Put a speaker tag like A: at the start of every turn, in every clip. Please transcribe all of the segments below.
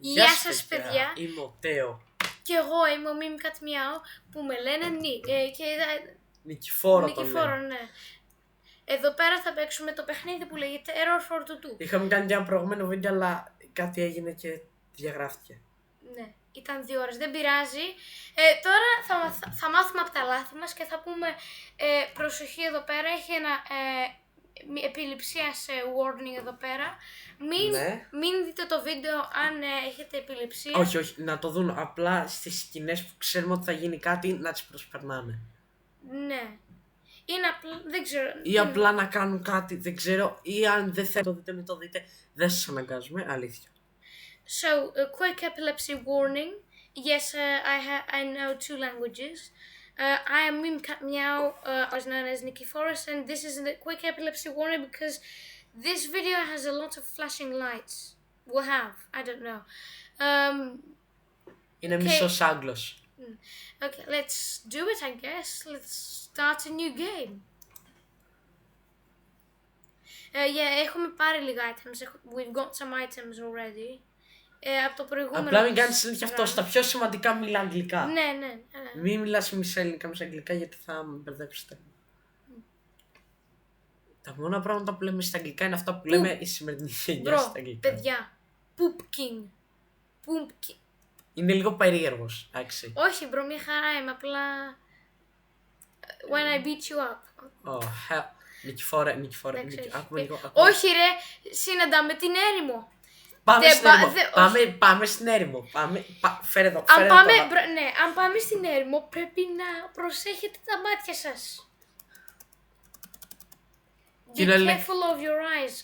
A: Γεια σας παιδιά,
B: είμαι ο Τέο.
A: και εγώ είμαι ο Μίμ Κατμιάου που με λένε
B: Νικηφόρο τον
A: Νικηφόρο,
B: λένε.
A: ναι. Εδώ πέρα θα παίξουμε το παιχνίδι που λέγεται Error for Tutu.
B: Είχαμε κάνει και ένα προηγούμενο βίντεο, αλλά κάτι έγινε και διαγράφηκε.
A: Ναι, ήταν 2 ώρες, δεν πειράζει. Τώρα θα μάθουμε από τα λάθη μας και θα πούμε προσοχή εδώ πέρα, έχει ένα επιληψία σε warning εδώ πέρα. Μην δείτε το βίντεο αν έχετε επιληψία.
B: Όχι, να το δουν απλά στις σκηνές που ξέρουμε ότι θα γίνει κάτι να τις προσπερνάνε.
A: Ναι. Είναι απλά, δεν ξέρω.
B: Ή απλά να κάνουν κάτι, δεν ξέρω, ή αν δεν θέλετε το δείτε, μην το δείτε. Δεν σας αναγκάζουμε, αλήθεια.
A: So, a quick epilepsy warning. Yes, I know 2 languages. I am Mim Katmiao, also known as Nikiforos, and this is a quick epilepsy warning because this video has a lot of flashing lights. Will have, I don't know.
B: Είναι μισός Άγγλος.
A: Okay, let's do it, I guess. Let's start a new game. Έχουμε πάρει λίγα items. We've got some items already. Από το προηγούμενο.
B: Απλά μην κάνεις συνέχεια αυτό. Στα πιο σημαντικά μιλά αγγλικά.
A: Ναι.
B: Μην μιλάς μισά ελληνικά, μισά αγγλικά, γιατί θα με μπερδέψετε. Τα μόνα πράγματα που λέμε στα αγγλικά είναι αυτά που λέμε η σημερινή γενιά στα αγγλικά.
A: Παιδιά. Pumpkin.
B: Είναι λίγο περίεργος, εντάξει.
A: Όχι, μπρο, μια χαρά είμαι. Απλά. When I beat you up.
B: Νικηφόρε. Άκουμε λίγο.
A: Όχι, ρε, συναντάμε την έρημο.
B: Πάμε στην έρημο. Πάμε στην έρημο. Φέρε εδώ.
A: Αν πάμε στην έρημο, πρέπει να προσέχετε τα μάτια σας. Be careful of your eyes,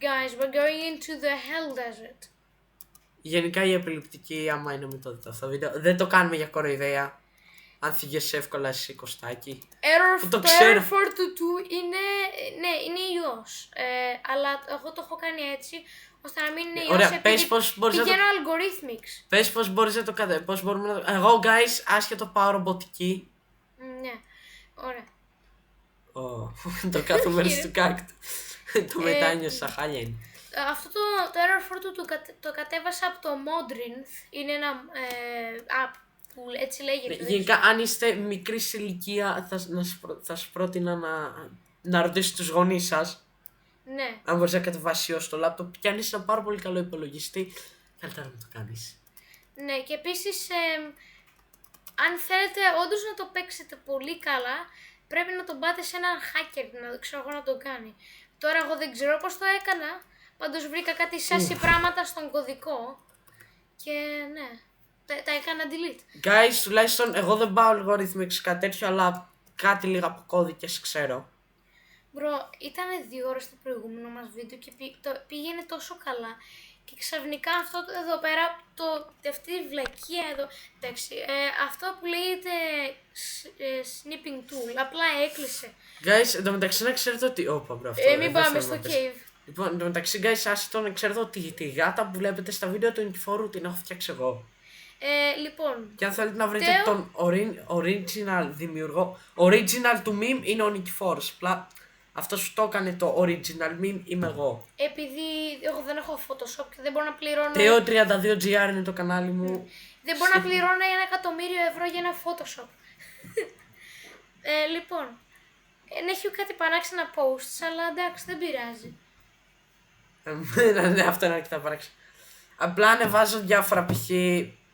A: guys. We're going into the hell desert.
B: Γενικά η επιληπτική, άμα είναι, μην το δείτε αυτό το βίντεο. Δεν το κάνουμε για κοροϊδέα. Αν θυγέσαι εύκολα εσύ κοστάκι.
A: Το Error for Tutu είναι ιός. Αλλά εγώ το έχω κάνει έτσι, ώστε να μην είναι ιός.
B: Ωραία, πες πώς μπορείς να το...
A: Πηγαίνω algorithmics.
B: Πες πώς μπορείς να το κατέβεις. Πώς μπορούμε να το... Εγώ, guys, άσχετο πάω ρομποτική.
A: Ναι, ωραία.
B: Το κάθε μέρος του κάκτου. Το μετάνιωσα, χάλια είναι.
A: Αυτό το Error for Tutu το κατέβασα από το Modrinth. Είναι ένα app που έτσι λέγεται.
B: Γενικά, αν είστε μικρή σε ηλικία, θα σας πρότεινα να ρωτήσετε τους γονείς σας.
A: Ναι.
B: Αν μπορείς να κατεβάσεις στο λάπτοπ και αν είσαι ένα πάρα πολύ καλό υπολογιστή, καλύτερα να το κάνεις.
A: Ναι, και επίσης, αν θέλετε όντως να το παίξετε πολύ καλά, πρέπει να τον πάτε σε έναν hacker, να το κάνει. Τώρα εγώ δεν ξέρω πώς το έκανα, πάντως βρήκα κάτι σάσι πράγματα στον κωδικό και ναι. Τα έκανα delete.
B: Guys, τουλάχιστον εγώ δεν πάω algorithmics κάτι τέτοιο, αλλά κάτι λίγα από κώδικες ξέρω.
A: Μπρο, ήταν 2 ώρες το προηγούμενο μας βίντεο και πήγαινε τόσο καλά. Και ξαφνικά αυτό εδώ πέρα, αυτή η βλακεία εδώ, εντάξει, αυτό που λέγεται snipping tool, απλά έκλεισε.
B: Guys, εντωμεταξύ να ξέρετε ότι...
A: Μην πάμε στο cave.
B: Λοιπόν, εντωμεταξύ, guys, άσχετο να ξέρετε ότι τη γάτα που βλέπετε στα βίντεο του Νικηφόρου την έχω φτιάξει εγώ.
A: Λοιπόν.
B: Και αν θέλετε να βρείτε τον original δημιουργό, original του meme είναι ο Νικηφόρος. Απλά αυτός που το έκανε το original meme είμαι εγώ.
A: Επειδή εγώ δεν έχω Photoshop και δεν μπορώ να πληρώνω.
B: Τέο 32GR είναι το κανάλι μου.
A: Δεν μπορώ να πληρώνω 1.000.000 ευρώ για ένα Photoshop. Λοιπόν. Έχει κάτι παράξενα posts, αλλά εντάξει, δεν πειράζει.
B: Ναι, αυτό είναι αρκετά παράξενα. Απλά ανεβάζω διάφορα π.χ.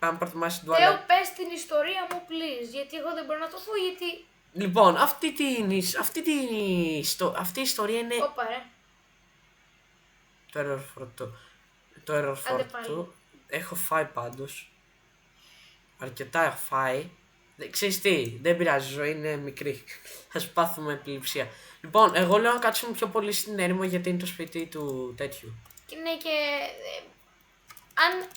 B: Αν προτιμάσει την
A: Τέο, πες την ιστορία μου, please. Γιατί εγώ δεν μπορώ να το πω, γιατί.
B: Λοιπόν, αυτή η ιστορία είναι.
A: Όπα, ρε.
B: Το Error for Tutu. Έχω φάει πάντως. Αρκετά έχω φάει. Ξέρεις τι, δεν πειράζει, η ζωή είναι μικρή. Θα σου πάθουμε επιληψία. Λοιπόν, εγώ λέω να κάτσουμε πιο πολύ στην έρημο γιατί είναι το σπίτι του τέτοιου.
A: Ναι, και αν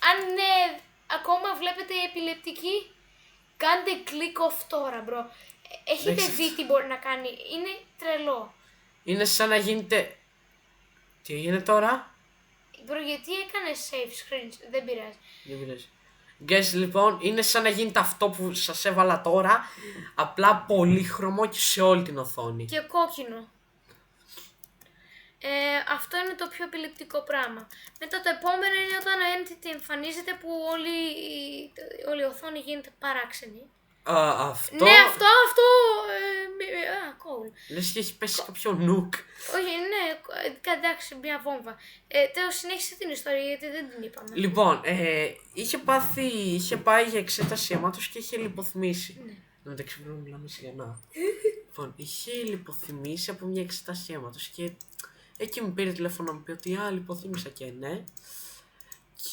A: ακόμα βλέπετε επιλεπτική, κάντε click off τώρα, μπρο. Έχετε δει τι μπορεί να κάνει, είναι τρελό.
B: Είναι σαν να γίνετε... Τι έγινε τώρα?
A: Μπρο, γιατί έκανε save screens, δεν πειράζει.
B: Guys, λοιπόν, είναι σαν να γίνεται αυτό που σας έβαλα τώρα, απλά πολύχρωμο και σε όλη την οθόνη.
A: Και κόκκινο. Αυτό είναι το πιο επιλεκτικό πράγμα. Μετά το επόμενο είναι όταν ο entity εμφανίζεται που όλη η οθόνη γίνεται παράξενη.
B: Αυτό.
A: Ναι, αυτό. Cool.
B: Λες και έχει πέσει κάποιο νουκ.
A: Όχι, ναι, εντάξει, μια βόμβα. Τέλος, συνέχισε την ιστορία γιατί δεν την είπαμε.
B: Λοιπόν, είχε πάει για εξέταση αίματος και είχε λιποθυμήσει.
A: Ναι.
B: Εντάξει, πρέπει να μιλάμε σιγανά. Λοιπόν, είχε λιποθυμήσει από μια εξέταση αίματος και εκεί μου πήρε τηλέφωνο να μου πει ότι λιποθύμησα και ναι.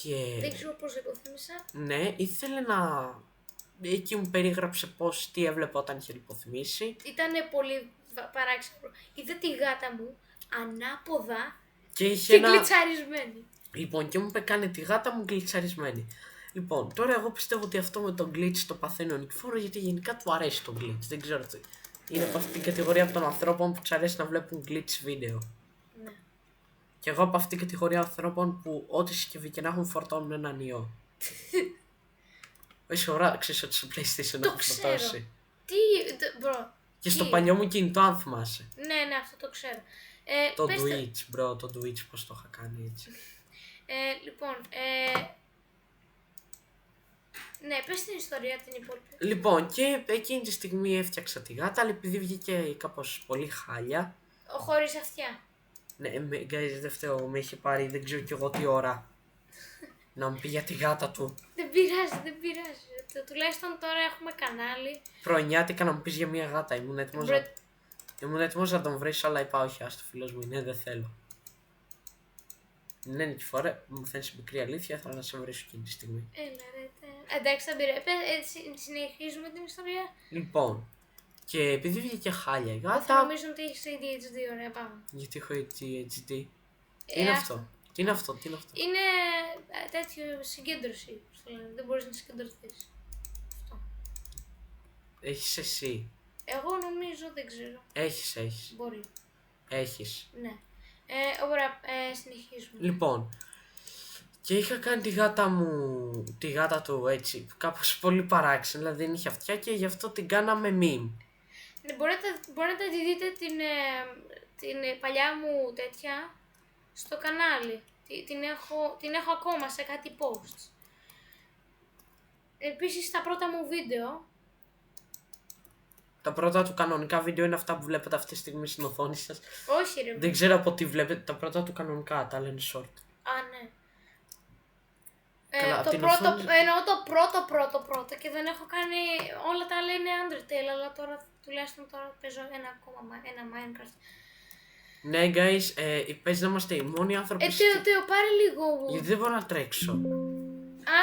B: Και...
A: Δεν ξέρω πώς λιποθύμησα.
B: Ναι, ήθελε να... Εκεί μου περίγραψε πώς, τι έβλεπε όταν είχε λιποθυμήσει.
A: Ήτανε πολύ παράξενο. Είδε τη γάτα μου ανάποδα
B: και
A: γλιτσαρισμένη.
B: Λοιπόν, και μου είπε κάνε τη γάτα μου γλιτσαρισμένη. Λοιπόν, τώρα εγώ πιστεύω ότι αυτό με τον glitch το παθαίνει ο Νικηφόρο γιατί γενικά του αρέσει το glitch. Δεν ξέρω τι. Είναι από αυτήν την κατηγορία των ανθρώπων που του αρέσει να βλέπουν glitch βίντεο.
A: Ναι.
B: Και εγώ από αυτήν την κατηγορία ανθρώπων που ό,τι συσκευή και να έχουν φορτώνουν έναν ιό. Όχι, ώρα, ξέρεις ότι στο PlayStation έχω φορτώσει.
A: Τι, μπρο.
B: Και στο παλιό μου κινητό, αν θυμάσαι.
A: Ναι, αυτό το ξέρω.
B: Το Twitch, μπρο, το Twitch πώς το είχα κάνει έτσι.
A: Λοιπόν, ναι, πες την ιστορία την υπόλοιπη.
B: Λοιπόν, και εκείνη τη στιγμή έφτιαξα τη γάτα, αλλά επειδή βγήκε κάπως πολύ χάλια.
A: Χωρίς αυτιά.
B: Ναι, guys, δεν φταίω, με είχε πάρει δεν ξέρω κι εγώ τι ώρα. Να μου πει για τη γάτα του.
A: Δεν πειράζει. Τουλάχιστον τώρα έχουμε κανάλι.
B: Πρωινιάτικα να μου πεις για μια γάτα, ήμουν έτοιμος να τον βρεις, αλλά είπα όχι, άστο φίλος μου είναι, δεν θέλω. Ναι, Νικηφόρε, μου φαίνεται μικρή αλήθεια, θα να σε βρίσω εκείνη τη στιγμή.
A: Έλα ρε, εντάξει, θα συνεχίζουμε την ιστορία.
B: Λοιπόν, και επειδή βγήκε χάλια η γάτα...
A: Θα νομίζω ότι έχεις ADHD, ωραία, πάμε.
B: Γιατί έχω ADHD. Τι είναι αυτό. Τι είναι αυτό.
A: Είναι τέτοιο συγκέντρωση, δεν μπορείς να συγκεντρωθείς. Αυτό.
B: Έχεις εσύ.
A: Εγώ νομίζω, δεν ξέρω.
B: Έχεις.
A: Μπορεί.
B: Έχεις.
A: Ναι. Ωραία, συνεχίζουμε.
B: Λοιπόν, και είχα κάνει τη γάτα του έτσι, κάπως πολύ παράξενη, δηλαδή δεν είχε αυτιά και γι' αυτό την κάναμε meme.
A: Ναι, μπορείτε να τη δείτε την παλιά μου τέτοια στο κανάλι. Την έχω ακόμα σε κάτι posts. Επίσης τα πρώτα μου βίντεο.
B: Τα πρώτα του κανονικά βίντεο είναι αυτά που βλέπετε αυτή τη στιγμή στην οθόνη σας.
A: Όχι ρε.
B: Δεν ξέρω από τι βλέπετε, τα πρώτα του κανονικά, τα λένε short.
A: Ναι.
B: Καλά,
A: Εννοώ το πρώτο και δεν έχω κάνει, όλα τα άλλα είναι Undertale, αλλά τουλάχιστον τώρα παίζω ένα Minecraft.
B: Ναι guys, παίζει να είμαστε οι μόνοι άνθρωποι
A: πάρε λίγο.
B: Γιατί δεν μπορώ να τρέξω.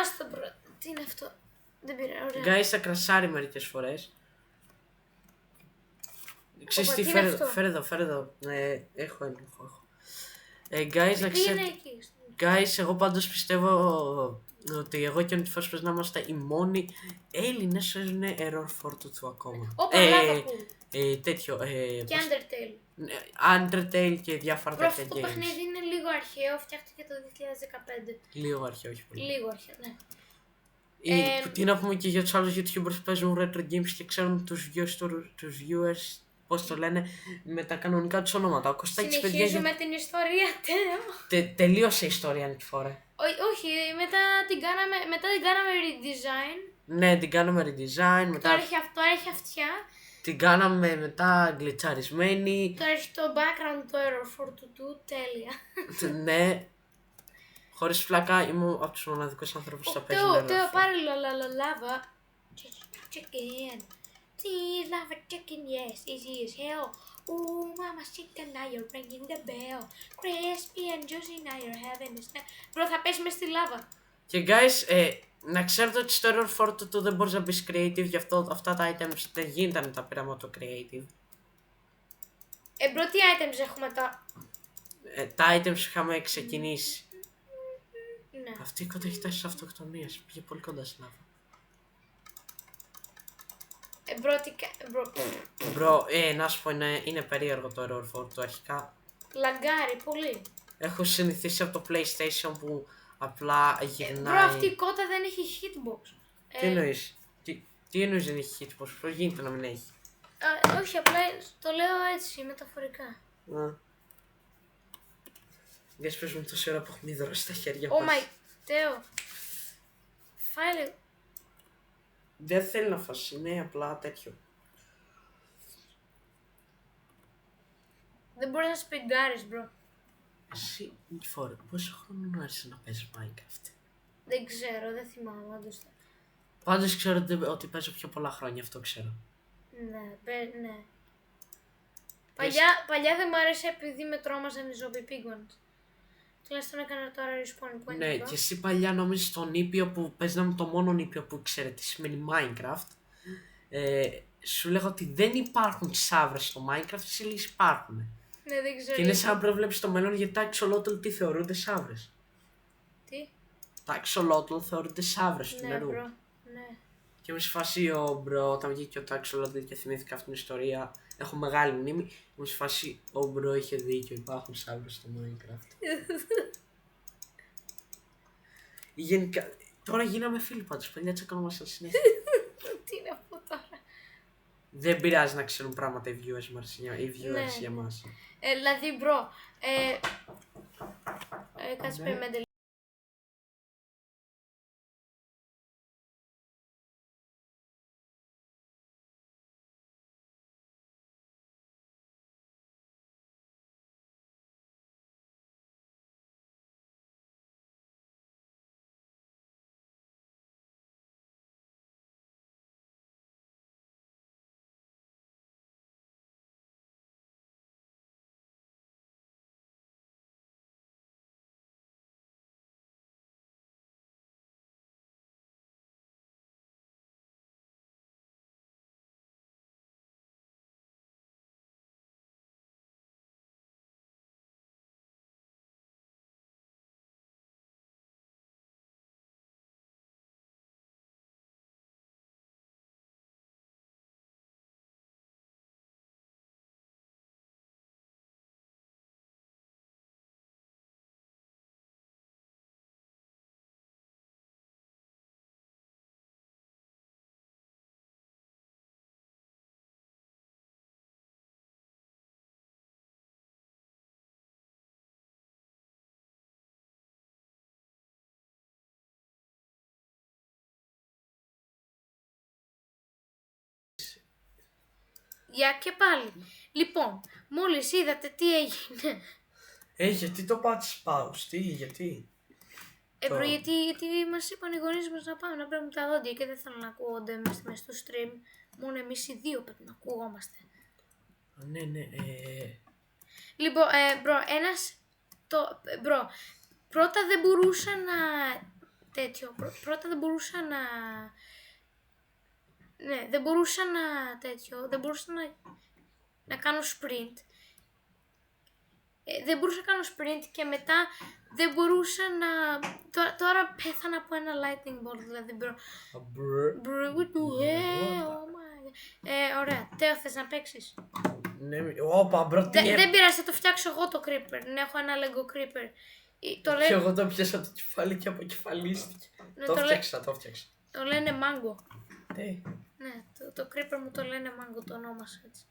A: Άστο πρώτο, τι είναι αυτό. Δεν πειράζει, ωραία.
B: Guys, θα κρασάρει μερικές φορές. Ξέρεις τι, φέρε εδώ. Έχω. Guys, να ξέρετε. Guys, εγώ πάντως πιστεύω ότι εγώ και ο Νικηφόρος πρέπει να είμαστε οι μόνοι Έλληνες που είναι error φόρτου του ακόμα. Τέτοιο.
A: Και Undertale.
B: Undertale και διάφορα τέτοια games.
A: Αυτό το παιχνίδι είναι λίγο αρχαίο, φτιάχτηκε το 2015.
B: Λίγο αρχαίο, όχι πολύ.
A: Λίγο αρχαίο, ναι.
B: Τι να πούμε και για τους άλλους YouTubers που παίζουν retro games και ξέρουν τους viewers, πώς το λένε, με τα κανονικά τους ονόματα. Ο Κωστάκης,
A: συνεχίζουμε την ιστορία,
B: τελείωσε η ιστορία, Νικηφόρε.
A: Όχι, μετά την κάναμε redesign.
B: Ναι, την κάναμε redesign. Μετά
A: τώρα έχει αυτιά.
B: Την κάναμε μετά γκλιτσαρισμένη.
A: Τώρα έχει το background το error 422, τέλεια.
B: Ναι. Χωρίς φλάκα ήμουν από τους μοναδικούς ανθρώπους που θα παίζουν error.
A: Πάρε λάβα. Chicken. See, lava chicken, yes, easy as hell. Ooh, mama chicken, now you're ringing the bell. Crispy and juicy, now you're having a snack. Bro, θα πέσει μες στη λάβα.
B: Και guys, να ξέρετε ότι στο error 422 δεν μπορείς να μπεις creative, γι' αυτό αυτά τα items δεν γίνεται να τα πήραμε από το creative.
A: Bro, τι items έχουμε τα...
B: Τα items είχαμε ξεκινήσει.
A: Ναι.
B: Αυτή η κότα έχει τάσεις αυτοκτονίας, πήγε πολύ κοντά στη λάβα. Μπρο, να σου πω, είναι περίεργο το error 4 του αρχικά.
A: Λαγκάρει πολύ.
B: Έχω συνηθίσει από το PlayStation που απλά γυρνάει.
A: Μπρο, αυτή η κότα δεν έχει hitbox.
B: Τι εννοείς, τι εννοείς δεν έχει hitbox, πώς γίνεται να μην έχει.
A: Όχι, απλά το λέω έτσι, μεταφορικά.
B: Γιατί πες μου τόση ώρα που έχουμε δρώσει τα χέρια
A: Oh
B: μας.
A: my, Τέο. Φάει λίγο.
B: Δεν θέλει να φας, είναι απλά τέτοιο.
A: Δεν μπορεί να σπιγκάρεις, μπρο.
B: Εσύ, Νικηφόρε, πόσο χρόνο άρχισε να παίζεις Minecraft?
A: Δεν ξέρω, δεν θυμάμαι όντως.
B: Πάντως ξέρω ότι παίζω πιο πολλά χρόνια, αυτό ξέρω.
A: Ναι. Παλιά δεν μ' άρεσε επειδή με τρόμαζαν οι zombie piglins. Τουλάχιστον έκανα τώρα respawn point.
B: Ναι, και εσύ παλιά νόμιζες στον νήπιο που παίζαμε το μόνο νήπιο που ξέρετε τι σημαίνει Minecraft. Σου λέγα ότι δεν υπάρχουν σαύρες στο Minecraft, εσύ λες υπάρχουν.
A: Ναι, δεν ξέρω.
B: Και είναι σαν να προβλέψεις το μέλλον γιατί τα axolotl τι θεωρούνται σαύρες.
A: Τι?
B: Τα axolotl θεωρούνται σαύρες του
A: Ναι,
B: νερού.
A: μπρο. Ναι.
B: Και είμαι σε φάση, μπρο, όταν βγήκε ο axolotl και θυμήθηκα αυτήν την ιστορία, έχω μεγάλη μνήμη. Είμαι σε φάση, μπρο, είχε δίκιο, υπάρχουν σαύρες στο Minecraft. Γενικά, τώρα γίναμε φίλοι πάντως, παλιά τσακωνόμασταν συνέχεια.
A: Τι να πω τώρα.
B: Δεν πειράζει να ξέρουν πράγματα οι viewers μας,
A: Ναι.
B: για μας.
A: Δηλαδή, μπρο. Κάτσε
B: Ναι.
A: περιμένετε. Γεια και πάλι. Λοιπόν, μόλις είδατε τι έγινε.
B: Γιατί το πάτησες πάους, γιατί.
A: Μπρο, γιατί μας είπαν οι γονείς μας να πάμε να παίρνουμε τα δόντια και δεν θέλω να ακούγονται μέσα στο stream. Μόνο εμείς οι δύο πρέπει να ακούγόμαστε.
B: Ναι.
A: Λοιπόν, μπρο, πρώτα δεν μπορούσα να... Πρώτα δεν μπορούσα να... Ναι, δεν μπορούσα να κάνω sprint. Δεν μπορούσα να κάνω sprint και μετά δεν μπορούσα να... Τώρα πέθανα από ένα lightning bolt, δηλαδή, bro. Bro, what the hell, oh my god. Ωραία, Τέο, θες να παίξεις?
B: Ναι, όπα, μπρο, τι
A: Δεν πειράζει, θα το φτιάξω εγώ το creeper. Ναι, έχω ένα Lego creeper.
B: Και εγώ το πιάσα από το κεφάλι και αποκεφαλίστηκε. Το φτιάξα.
A: Το λένε mango.
B: Τι.
A: Ναι, το creeper μου το λένε mango, το ονόμασα έτσι.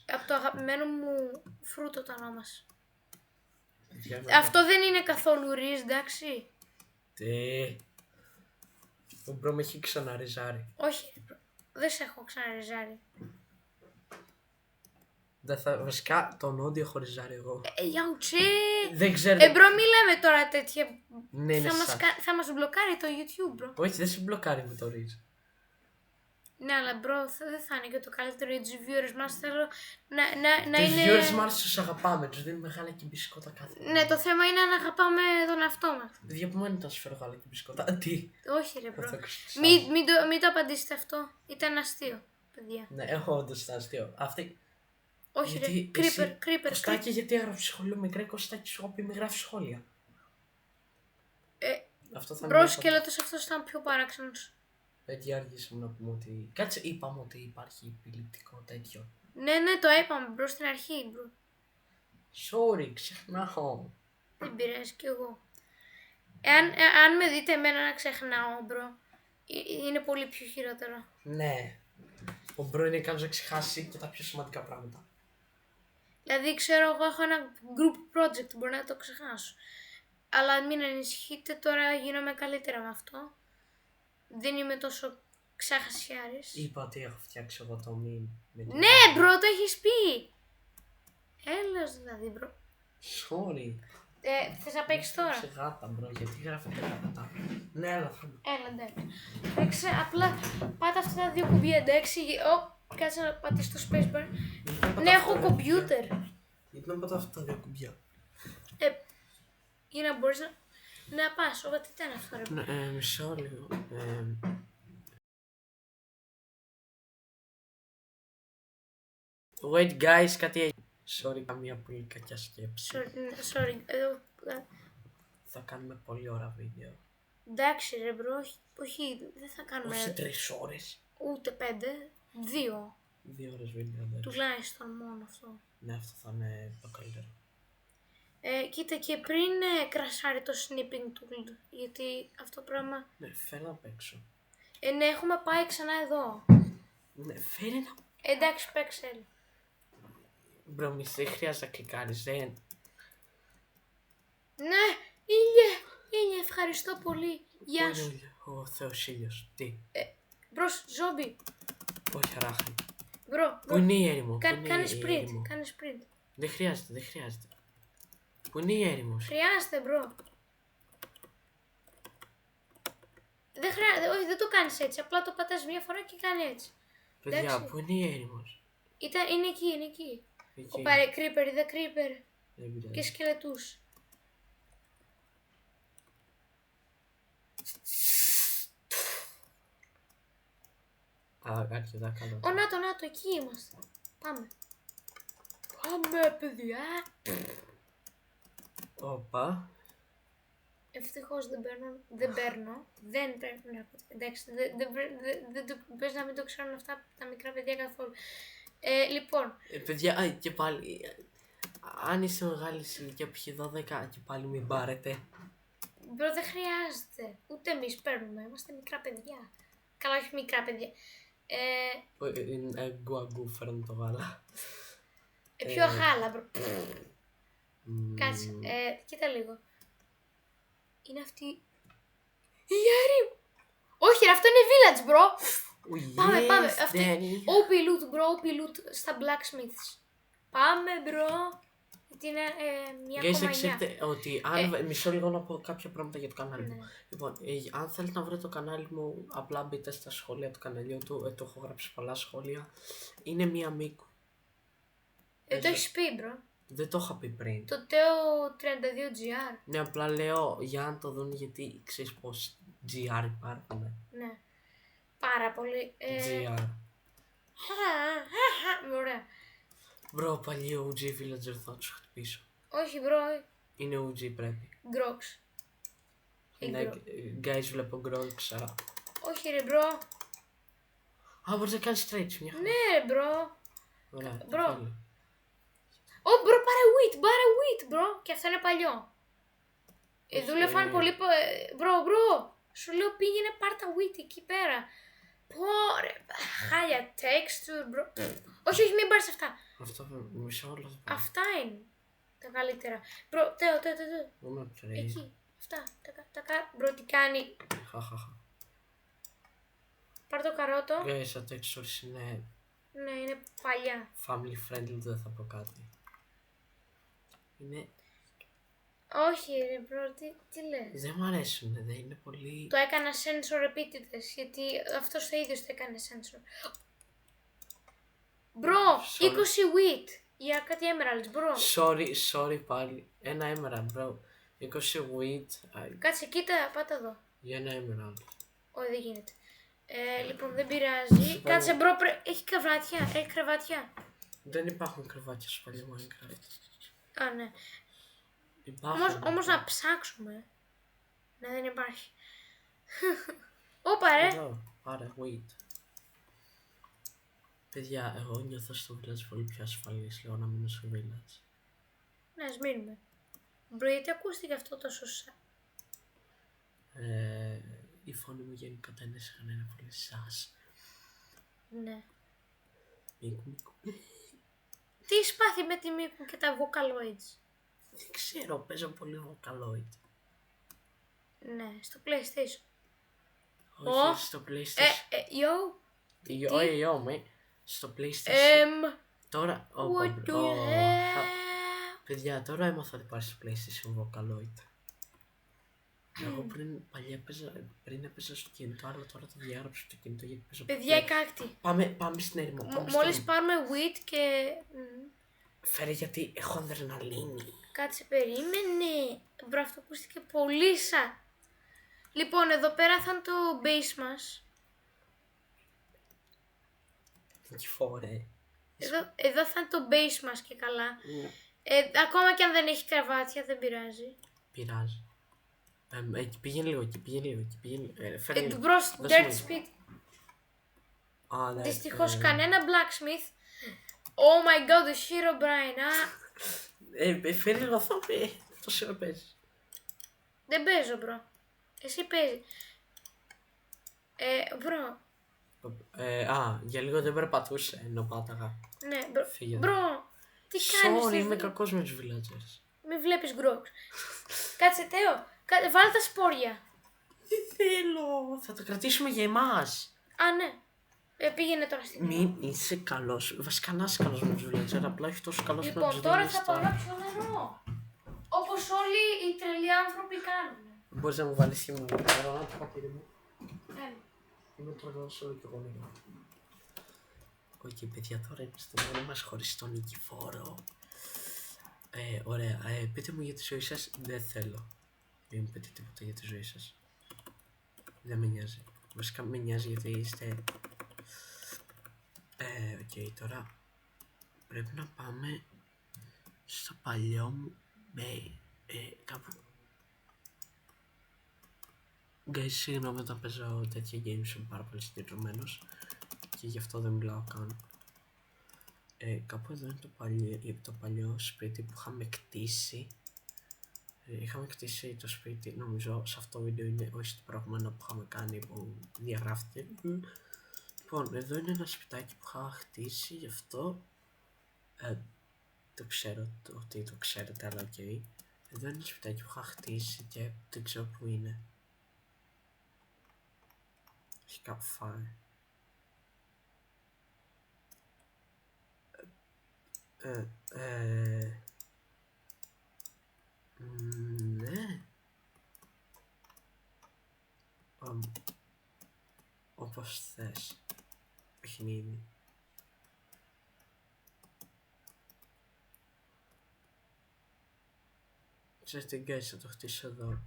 A: Από το αγαπημένο μου φρούτο το ονόμασα. Αυτό δεν είναι καθόλου ρίζ, εντάξει.
B: Τι. Ο μπρο με έχει ξαναριζάρει.
A: Όχι, δεν σε έχω ξαναριζάρει.
B: Βασικά τον όντιο έχω ριζάρει εγώ.
A: Γιαουτσί!
B: Δεν ξέρω.
A: Μπρο, μη λέμε τώρα τέτοια.
B: Ναι,
A: Θα μας μπλοκάρει το YouTube, μπρο.
B: Όχι, δεν σε μπλοκάρει με το ρίζ.
A: Ναι, αλλά μπρο, δεν θα είναι και το καλύτερο για τους viewers μας. Θέλω να
B: Τους
A: είναι...
B: viewers μας τους αγαπάμε, τους δίνουμε γάλα και μπισκότα κάθε μέρα.
A: Ναι, το θέμα είναι να αγαπάμε τον εαυτό μας.
B: Για που μένει να σου φέρω γάλα και μπισκότα. Τι.
A: Όχι ρε μπρο.
B: Θα
A: Μην το απαντήσετε αυτό. Ήταν αστείο, παιδιά.
B: Ναι, έχω όντως τα αστείο. Αυτή.
A: Όχι
B: Γιατί
A: ρε, creeper.
B: Κωστάκι, γιατί έγραψε σχολείο μικρέ, Κωστάκι σου πει με γράφει σχόλια. Αυτό θα
A: Μπρο, σκέλετος αυτός ήταν πιο παράξενος.
B: Έτσι άργησαμε να πούμε ότι... Κάτσε, είπαμε ότι υπάρχει επιληπτικό τέτοιο.
A: Ναι, το είπαμε μπρο στην αρχή, μπρο.
B: Sorry, ξεχνάω.
A: Δεν πειράζει κι εγώ. Αν με δείτε εμένα να ξεχνάω, μπρο, είναι πολύ πιο χειρότερο.
B: Ναι. Ο μπρο είναι ικανός να ξεχάσει και τα πιο σημαντικά πράγματα.
A: Δηλαδή, ξέρω, εγώ έχω ένα group project, μπορεί να το ξεχάσω. Αλλά μην ανησυχείτε, τώρα γίνομαι καλύτερα με αυτό. Δεν είμαι τόσο ξεχασιάρης.
B: Είπα ότι έχω φτιάξει εγώ το meme.
A: Ναι, μπρο, το έχεις πει! Έλεος δηλαδή, μπρο.
B: Sorry.
A: Θες να παίξεις τώρα?
B: Σε γάτα, μπρο, γιατί γράφετε γάτα. Ναι, αλλά θα μου.
A: Έλα, εντάξει. Παίξε, απλά πάτα αυτά τα δύο κουμπιά, εντάξει. Κάτσε να πατήσω το spacebar. Ναι, έχω κομπιούτερ.
B: Γιατί να πατάω αυτά τα δύο κουμπιά.
A: Για να μπορείς να πας. Ωπα, τι ήταν αυτό, ρε.
B: Ναι, μισό λίγο. Wait guys, κάτι έγινε. Sorry, καμία πολύ κακιά σκέψη.
A: Sorry.
B: Θα κάνουμε πολύ ώρα βίντεο.
A: Εντάξει ρε μπρο, όχι, δεν θα κάνουμε
B: Όχι 3 ώρες.
A: ούτε 5, 2.
B: 2 ώρες βίντεο, εντάξει.
A: Τουλάχιστον μόνο αυτό.
B: Ναι, αυτό θα είναι το καλύτερο.
A: Κοίτα και πριν κρασάρει το snipping tool, γιατί αυτό το πράγμα...
B: Ναι, φέρε να παίξω.
A: Ναι, έχουμε πάει ξανά εδώ.
B: Ναι, φέρε να...
A: Εντάξει, παίξε.
B: Μπρο, μη δεν χρειάζεται να κλικάρεις, δεν.
A: Ναι, ήλιε, ευχαριστώ πολύ. Γεια σου.
B: Ο Θεός ήλιος, τι.
A: Μπρος, ζόμπι.
B: Όχι αράχνη.
A: Μπρο,
B: Πού είναι η έρημο,
A: κάνε sprint.
B: Δεν χρειάζεται. Πού είναι η έρημος.
A: Χρειάζεται, μπρο. Δεν χρειάζεται, όχι, δεν το κάνεις έτσι. Απλά το πατάς μία φορά και κάνει έτσι.
B: Παιδιά,
A: εντάξει.
B: πού είναι η έρημος.
A: Είναι εκεί.
B: Εκεί.
A: Οπα, ρε, creeper, είδα creeper.
B: Δεν πειράζει.
A: Και σκελετούς.
B: Αρκετά καλά.
A: Να το, εκεί είμαστε. Πάμε, παιδιά.
B: Όπα.
A: Ευτυχώς δεν πρέπει να πω. Εντάξει, δεν πες να μην το ξέρουν αυτά τα μικρά παιδιά καθόλου. Λοιπόν.
B: Παιδιά, και πάλι, αν είσαι μεγάλη σε ηλικία π.χ. 12 και πάλι μην πάρετε.
A: Μπρο, δεν χρειάζεται. Ούτε εμείς παίρνουμε. Είμαστε μικρά παιδιά. Καλά, όχι μικρά παιδιά.
B: Γκουαγκού, φέρνω το γάλα.
A: Πιο γάλα, μπρο. Κάτσε, κοίτα λίγο. Είναι αυτή η έρημο. Όχι ρε, αυτό είναι village, bro. Πάμε. Αυτή. OP loot, bro, OP loot στα blacksmiths. Πάμε, bro. Γιατί είναι μια
B: Guys,
A: ακόμα
B: ξέρετε ότι αν... Μισό λίγο να πω κάποια πράγματα για το κανάλι μου. Λοιπόν, αν θέλετε να βρείτε το κανάλι μου, απλά μπείτε στα σχόλια του καναλιού του. Το έχω γράψει πολλά σχόλια. Είναι μία μήκου.
A: Το έχεις πει, bro.
B: Δεν το είχα πει πριν.
A: Το Teo 32GR.
B: Ναι, απλά λέω για να το δουν, γιατί ξέρεις πως GR υπάρχουν.
A: Ναι. Πάρα πολύ.
B: GR.
A: Ωραία.
B: Μπρο, παλιό OG villager θα τους χτυπήσω.
A: Όχι, bro.
B: Είναι OG πρέπει.
A: Grox.
B: Ναι, guys, βλέπω Grox.
A: Όχι ρε, bro.
B: Α, μπορείς να κάνεις stretch μια χαρά.
A: Ναι, bro.
B: Ωραία,
A: Bro. Bro, πάρε wheat, bro. Και αυτό είναι παλιό. Δούλευαν πολύ. Bro. Σου λέω πήγαινε πάρ' τα wheat εκεί πέρα. Πόρε, χάλια texture, bro. Όχι, μην πάρεις αυτά.
B: Αυτό μισό όλο.
A: Αυτά είναι τα καλύτερα. Bro, Τέο. Εκεί, αυτά. Bro, τι κάνει.
B: Χαχαχα.
A: Πάρ' το καρότο.
B: Guys, τα textures είναι...
A: Ναι, είναι παλιά.
B: Family friendly, δεν θα πω κάτι. Είναι...
A: Όχι ρε bro, τι λες.
B: Δεν μου αρέσουν, δεν είναι πολύ...
A: Το έκανα sensor επίτηδες, γιατί αυτός ο ίδιος το έκανε sensor. Bro, 20 wheat για κάτι emeralds, bro.
B: Sorry πάλι. Ένα emerald, bro. 20 wheat.
A: Κάτσε, κοίτα, πάτα εδώ.
B: Για ένα emerald.
A: Όχι, δεν γίνεται. Λοιπόν, δεν πειράζει. Κάτσε, bro, έχει κρεβάτια.
B: Δεν υπάρχουν κρεβάτια στο παλιό Minecraft.
A: Α, ναι.
B: Όμως
A: να ψάξουμε. Ναι, δεν υπάρχει. Όπα ρε.
B: Εδώ, πάρε, wait. Παιδιά, εγώ νιώθω στο village πολύ πιο ασφαλής, λέω να μείνω στο village.
A: Ναι, ας μείνουμε. Μπρο, γιατί ακούστηκε αυτό τόσο
B: Η φωνή μου γενικότερα είναι σαν ένα πολύ σας.
A: Ναι.
B: Μίκου.
A: Τι έχει πάθει με τη Μίκου και τα Vocaloids?
B: Δεν ξέρω, παίζω πολύ Vocaloid.
A: Ναι, στο PlayStation.
B: Όχι, στο PlayStation.
A: Yo.
B: Στο PlayStation. Τώρα.
A: What do you have?
B: Παιδιά, τώρα έμαθα ότι υπάρχει στο PlayStation Vocaloid. Εγώ πριν έπαιζα στο κινητό, αλλά τώρα το διάγραψα στο κινητό γιατί παίζω.
A: Παιδιά, η κάκτη.
B: Πάμε στην έρημο.
A: Μόλις πάρουμε wheat και...
B: Φέρε γιατί έχω αδρεναλίνη.
A: Κάτσε, περίμενε. Μπρο, αυτό ακούστηκε πολύ σαν. Λοιπόν, εδώ πέρα θα είναι το base μας.
B: Νικηφόρε.
A: Εδώ θα είναι το base μας και καλά. Ακόμα και αν δεν έχει κρεβάτια, δεν πειράζει.
B: Πειράζει. Εκεί πήγαινε λίγο.
A: Μπρος, dirt σπίτι.
B: Ναι,
A: Δυστυχώς κανένα blacksmith. Oh my god, το Herobrine.
B: Φέρε λίγο αυτό, το ώρα παίζεις.
A: Δεν παίζω, μπρο. Εσύ παίζει. Μπρο.
B: Για λίγο δεν περπατούσε ενώ πάταγα.
A: Ναι, μπρο.
B: Φύγε.
A: Μπρο, τι κάνεις?
B: Sorry, είμαι κακός με τους villagers.
A: Μην βλέπεις γκρόξ. Κάτσε, Τέο. Βάλε τα σπόρια.
B: Δεν θέλω. Θα το κρατήσουμε για εμάς.
A: Α, ναι. Πήγαινε τώρα στην.
B: Μην είσαι καλός. Βασικά να είσαι καλός με τους villagers, απλά όχι τόσο καλός με τους
A: Λοιπόν, τώρα θα πάω να πιω νερό. Όπως όλοι οι τρελοί άνθρωποι κάνουν.
B: Μπορείς να μου βάλεις και μου νερό, να το πατήρι μου. Είμαι τρελός όλο και εγώ νερό. Όχι, παιδιά, τώρα είμαστε μόνοι μας χωρίς τον Νικηφόρο. Ωραία, πείτε μου για τη ζωή σας. Δεν θέλω. Μην μου πείτε τίποτα για τη ζωή σας. Δεν με νοιάζει. Βασικά με νοιάζει γιατί είστε. Τώρα πρέπει να πάμε στο παλιό μου κάπου. Guys, συγγνώμη όταν παίζω τέτοια games, είμαι πάρα πολύ συγκεντρωμένος και γι' αυτό δεν μιλάω καν. Κάπου εδώ είναι το παλιό σπίτι που είχαμε κτίσει. Είχαμε κτίσει το σπίτι, νομίζω σε αυτό το βίντεο είναι, όχι στο προηγούμενο που είχαμε κάνει που διαγράφηκε. Λοιπόν, εδώ είναι ένα σπιτάκι που είχα χτίσει, γι' αυτό το ξέρω ότι το ξέρετε, αλλά οκ. Εδώ είναι ένα σπιτάκι που είχα χτίσει και δεν ξέρω που είναι. Έχει κάπου φάει. Ναι. Όπως θες. Παιχνίδι. Ξέρεις τι, guys, θα το χτίσω εδώ.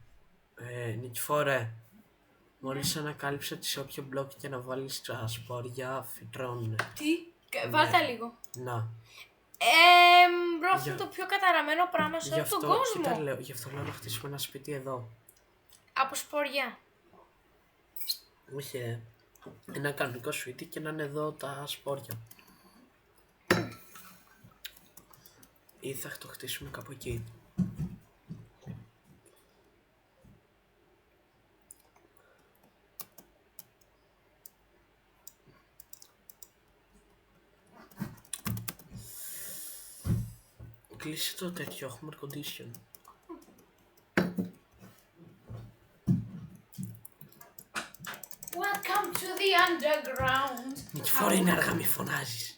B: Νικηφόρε, μόλις ανακάλυψα ότι σε όποιο μπλοκ και να βάλεις τα σπόρια φυτρώνουνε.
A: Τι, βάλτε λίγο.
B: Να.
A: Μπρο, αυτό είναι το πιο καταραμένο πράγμα σε όλο τον κόσμο.
B: Γι' αυτό λέω να χτίσουμε ένα σπίτι εδώ.
A: Από σποριά.
B: Όχι, ένα κανονικό σπίτι και να είναι εδώ τα σπόρια. Ή θα το χτίσουμε κάπου εκεί. Κλείσε το τέτοιο, έχουμε air condition.
A: Welcome to the underground.
B: Νικηφόρα, είναι αργά, μη φωνάζεις.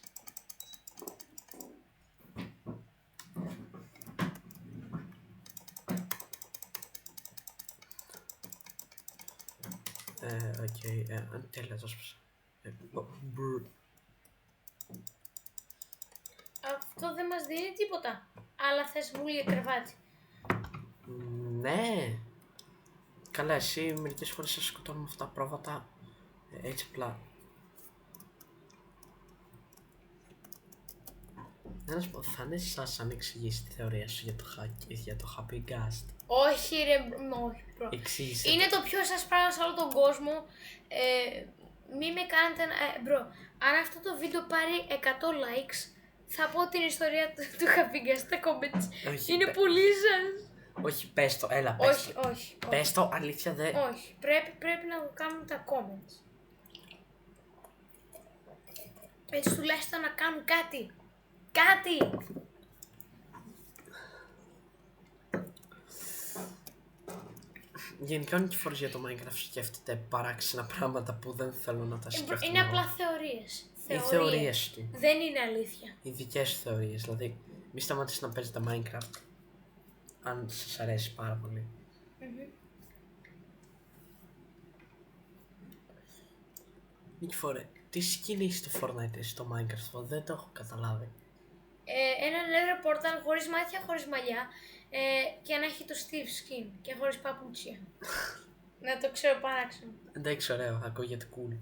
B: Τέλεια, το σπάσα.
A: Αυτό δεν μας δίνει τίποτα. Αλλά θες βουλή για κρεβάτι.
B: Ναι. Καλά, εσύ μερικές φορές σε σκοτώνω με αυτά τα πρόβατα έτσι απλά. Να σου πω, θα είναι σαν να εξηγήσει τη θεωρία σου για το Happy Ghast.
A: Όχι ρε, όχι bro.
B: Εξήγησε.
A: Είναι το πιο σας πράγμα σε όλο τον κόσμο. Μη με κάνετε bro, αν αυτό το βίντεο πάρει 100 likes, θα πω την ιστορία του Happy Ghast στα comments.
B: Όχι,
A: είναι πολύ σας.
B: Όχι, πες το, έλα πες το.
A: Όχι.
B: Πες το, αλήθεια δεν.
A: Όχι, πρέπει να το κάνουν τα comments. Έτσι τουλάχιστον να κάνουν κάτι. Κάτι!
B: Γενικά Νικηφόρος για το Minecraft σκέφτεται παράξενα πράγματα που δεν θέλω να τα σκέφτομαι.
A: Είναι απλά θεωρίες.
B: Οι θεωρίες του.
A: Δεν είναι αλήθεια.
B: Οι δικές θεωρίες. Δηλαδή, μη σταματήσει να παίζετε Minecraft. Αν σας αρέσει πάρα πολύ. Νικηφόρε, τι σκηνή στο Fortnite στο Minecraft, δεν το έχω καταλάβει.
A: Ένα leather portal χωρίς μάτια, χωρίς μαλλιά και να έχει το Steve skin και χωρίς παπούτσια. Να το ξέρω παράξενο.
B: Εντάξει, ωραίο, ακούγεται cool.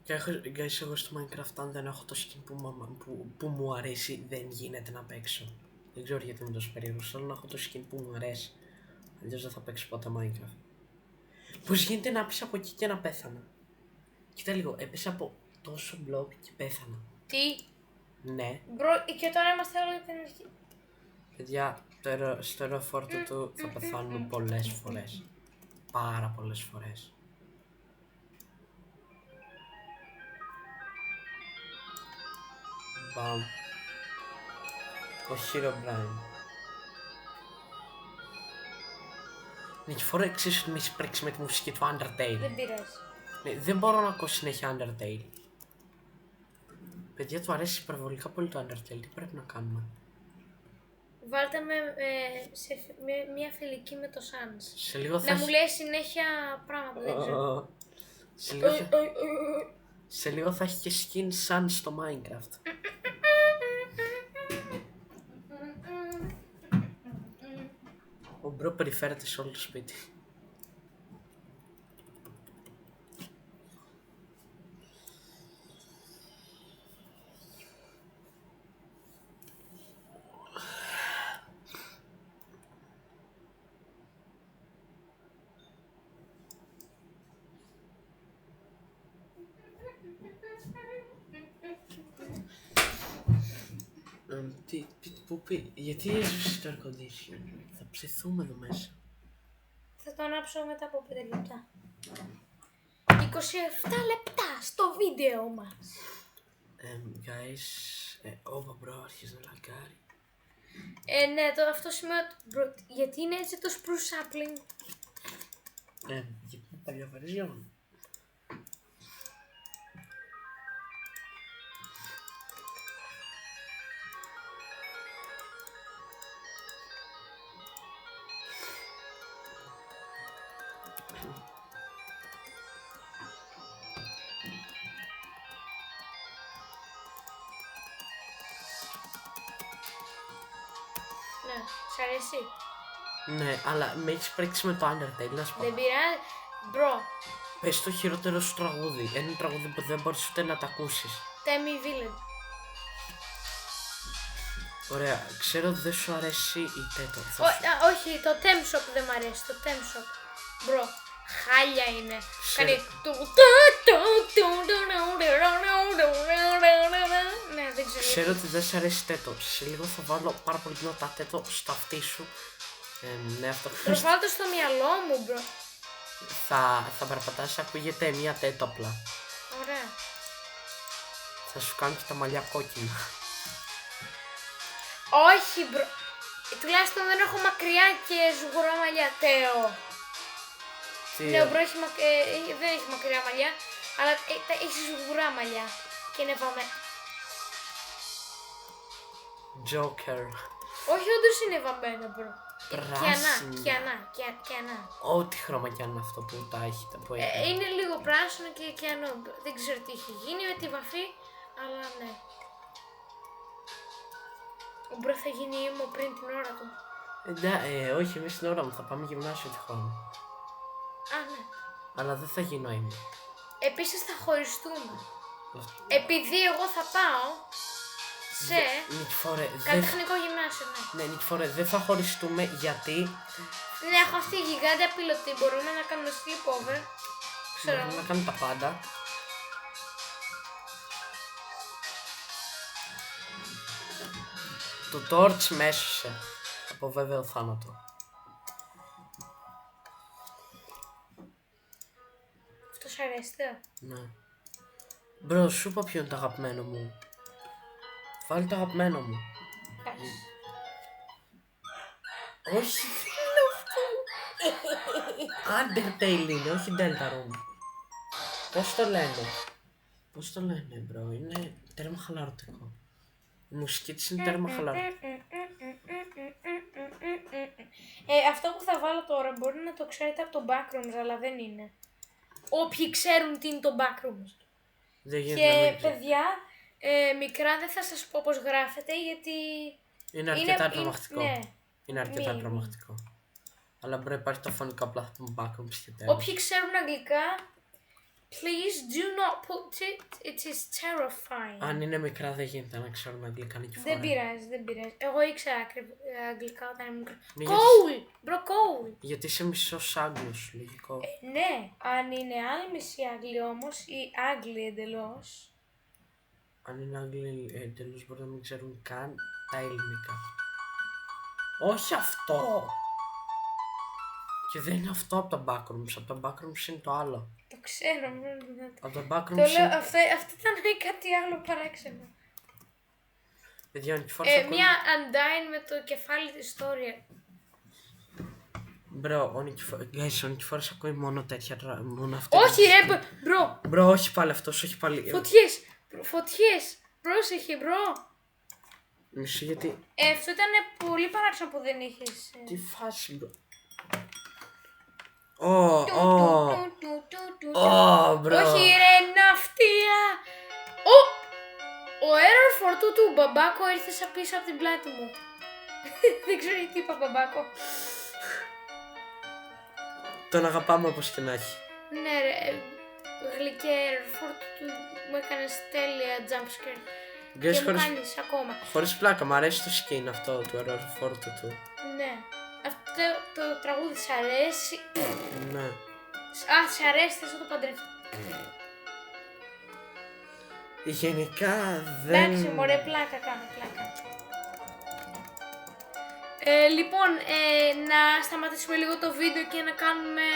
B: Και guys, εγώ στο Minecraft αν δεν έχω το skin που μου αρέσει δεν γίνεται να παίξω. Δεν ξέρω γιατί είμαι τόσο περίεργος, θέλω να έχω το skin που μου αρέσει. Αλλιώς δεν θα παίξω ποτέ Minecraft. Πώς γίνεται να πεις από εκεί και να πέθανα. Κοίτα λίγο, έπεσα από τόσο μπλοκ και πέθανα.
A: Τι?
B: Ναι.
A: Και τώρα είμαστε όλοι στην αρχή.
B: Παιδιά, στο αεροφόρτο του θα πεθάνουμε πολλές φορές. Πάρα πολλές φορές. Μπαμ. Ο Herobrine. Νικηφόρα, ξέρεις ότι με έχεις πρίξει με τη μουσική του Undertale.
A: Δεν πειράζει.
B: Ναι, δεν μπορώ να ακούω συνέχεια Undertale. Παιδιά, του αρέσει υπερβολικά πολύ το Undertale. Τι πρέπει να κάνουμε?
A: Βάλτε με μια φιλική με το Sans.
B: Σε λίγο θα
A: Να μου λέει συνέχεια πράγματα, δεν ξέρω.
B: Σε λίγο θα έχει και skin Sans στο Minecraft. Ο μπρο περιφέρεται σε όλο το σπίτι. Γιατί έσβησε το air condition? Θα ψηθούμε εδώ μέσα.
A: Θα το ανάψω μετά από 5 λεπτά. 27 λεπτά στο βίντεο μας.
B: Guys, όπα μπρο, άρχισε να λαγκάρει.
A: Ναι, αυτό σημαίνει ότι γιατί είναι έτσι το spruce sapling?
B: Γιατί είναι παλιά version.
A: Ναι, σ' αρέσει?
B: Ναι, αλλά με έχεις πρίξει με το Undertale, να σου πω.
A: Δεν πειράζει, μπρο.
B: Πες το χειρότερο σου τραγούδι. Ένα τραγούδι που δεν μπορείς ούτε να τα ακούσεις.
A: Temi Village.
B: Ωραία, ξέρω ότι δεν σου αρέσει η τέτο.
A: Όχι, το Tem Shop δεν μ' αρέσει, το Tem Shop. Μπρο, χάλια είναι. Κάνει ναι, δεν ξέρω.
B: Ξέρω ότι δεν σου αρέσει τέτο. Σε λίγο θα βάλω πάρα πολύ δυνατά τέτο στο αυτί σου. Ναι, αυτό.
A: Προβάλλω το στο μυαλό μου, μπρο.
B: Θα περπατάς, ακούγεται μία τέτο απλά.
A: Ωραία.
B: Θα σου κάνω και τα μαλλιά κόκκινα.
A: Όχι, μπρο. Τουλάχιστον δεν έχω μακριά και ζουγουρά μαλλιά, Τέο. Ναι, ο μπρο δεν έχει μακριά μαλλιά, αλλά έχει ζουγουρά μαλλιά. Και είναι βαμμένα.
B: Joker.
A: Όχι, όντως είναι βαμμένα, μπρο.
B: Πράσινο.
A: Κιανά.
B: Ό,τι χρώμα κι αν είναι αυτό που τα έχει.
A: Είναι λίγο πράσινο και κιανό. Δεν ξέρω τι έχει γίνει με τη βαφή, αλλά ναι. Ο μπρο θα γίνει ήμο πριν την ώρα του.
B: Όχι, εμείς την ώρα μου θα πάμε γυμνάσιο τυχόν.
A: Α, ναι.
B: Αλλά δεν θα γίνω ήμο.
A: Επίσης θα χωριστούμε. Επειδή εγώ θα πάω σε καλλιτεχνικό γυμνάσιο, ναι.
B: Ναι, Νικηφόρε, δεν θα χωριστούμε γιατί...
A: Ναι, έχω αυτή η γιγάντια πιλωτή, μπορούμε να κάνουμε sleepover.
B: Μπορούμε να κάνουμε τα πάντα. Το torch με έσωσε από βέβαιο θάνατο.
A: Αυτό σ' αρέσει?
B: Ναι. Μπρο, σου είπα ποιο είναι το αγαπημένο μου. Βάλει το αγαπημένο μου. Όχι, θέλω αυτό. Undertale είναι, όχι Deltarune. Πώς το λένε μπρο, είναι τέρμα χαλαρωτικό. Η μουσική της είναι τέρμα χαλαρωτική.
A: Αυτό που θα βάλω τώρα μπορεί να το ξέρετε από το Backrooms, αλλά δεν είναι. Όποιοι ξέρουν τι είναι το Backrooms.
B: Δεν γίνεται
A: Και
B: να μην ξέρει.
A: παιδιά, μικρά δεν θα σας πω πώς γράφετε, γιατί...
B: Είναι αρκετά τρομακτικό.
A: Ναι.
B: Είναι αρκετά
A: Μη.
B: τρομακτικό. Αλλά μπορεί να υπάρχει το φωνικό απλά θα πούμε Backrooms και τέλος.
A: Όποιοι ξέρουν αγγλικά, please do not put it, it is terrifying.
B: Αν είναι μικρά δεν γίνεται να ξέρουν αγγλικά και φορά.
A: Δεν πειράζει, δεν πειράζει. Εγώ ήξερα αγγλικά όταν ήμουν μικρό.
B: Ναι,
A: Cool! Μπρο, cool!
B: Γιατί είσαι μισός Άγγλος, λογικό.
A: Ναι, αν είναι άλλοι μισοί Άγγλοι όμως, ή Άγγλοι εντελώς.
B: Αν είναι Άγγλοι εντελώς μπορεί να μην ξέρουν καν τα ελληνικά. Όχι αυτό! Και δεν είναι αυτό από τα Backrooms, από τα Backrooms είναι το άλλο.
A: Το ξέρω.
B: Από τα
A: Το
B: Backrooms
A: λέω,
B: είναι...
A: αυτό ήταν κάτι άλλο παράξενο.
B: Παιδιά, ο Νικηφόρος ακούει...
A: Μια Undyne με το κεφάλι της ιστορία.
B: Μπρο, ο Νικηφόρος ακούει μόνο τέτοια μόνο αυτό.
A: Όχι ρε, μπρο!
B: Μπρο, όχι πάλι αυτός, όχι πάλι...
A: Φωτιές! Πρόσεχε, μπρο!
B: Μισή γιατί...
A: Αυτό ήταν πολύ παράξενο που δεν είχες.
B: Τι φάση, μπρο. Μπρο.
A: Όχι ρε, ναυτία! Ο Error 42 του Μπαμπάκο ήρθε πίσω από την πλάτη μου. Δεν ξέρω γιατί είπα Μπαμπάκο.
B: Τον αγαπάμε όπως και να έχει.
A: Ναι ρε, γλυκέ Error 42 μου έκανες τέλεια jumpscare. Και μου κάνεις ακόμα.
B: Χωρίς πλάκα, μου αρέσει το skin αυτό του Error 42.
A: Ναι. Αυτό το τραγούδι σ' αρέσει.
B: Ναι.
A: Σ' αρέσει, θες να το παντρευτώ.
B: Γενικά δεν...
A: Εντάξει μωρέ, πλάκα κάνω, πλάκα. Λοιπόν, να σταματήσουμε λίγο το βίντεο και να κάνουμε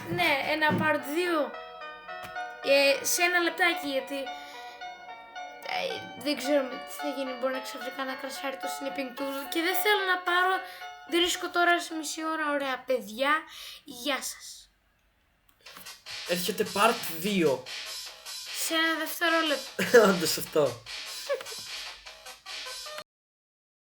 A: ναι, ένα part 2 σε ένα λεπτάκι, γιατί δεν ξέρουμε τι θα γίνει, μπορεί να ξαφνικά να κρασάρει το snipping tool και δεν θέλω να πάρω, δεν βρίσκω τώρα σε μισή ώρα. Ωραία παιδιά, γεια σας.
B: Έρχεται part 2.
A: Σε ένα δευτερόλεπτο.
B: Όντως αυτό.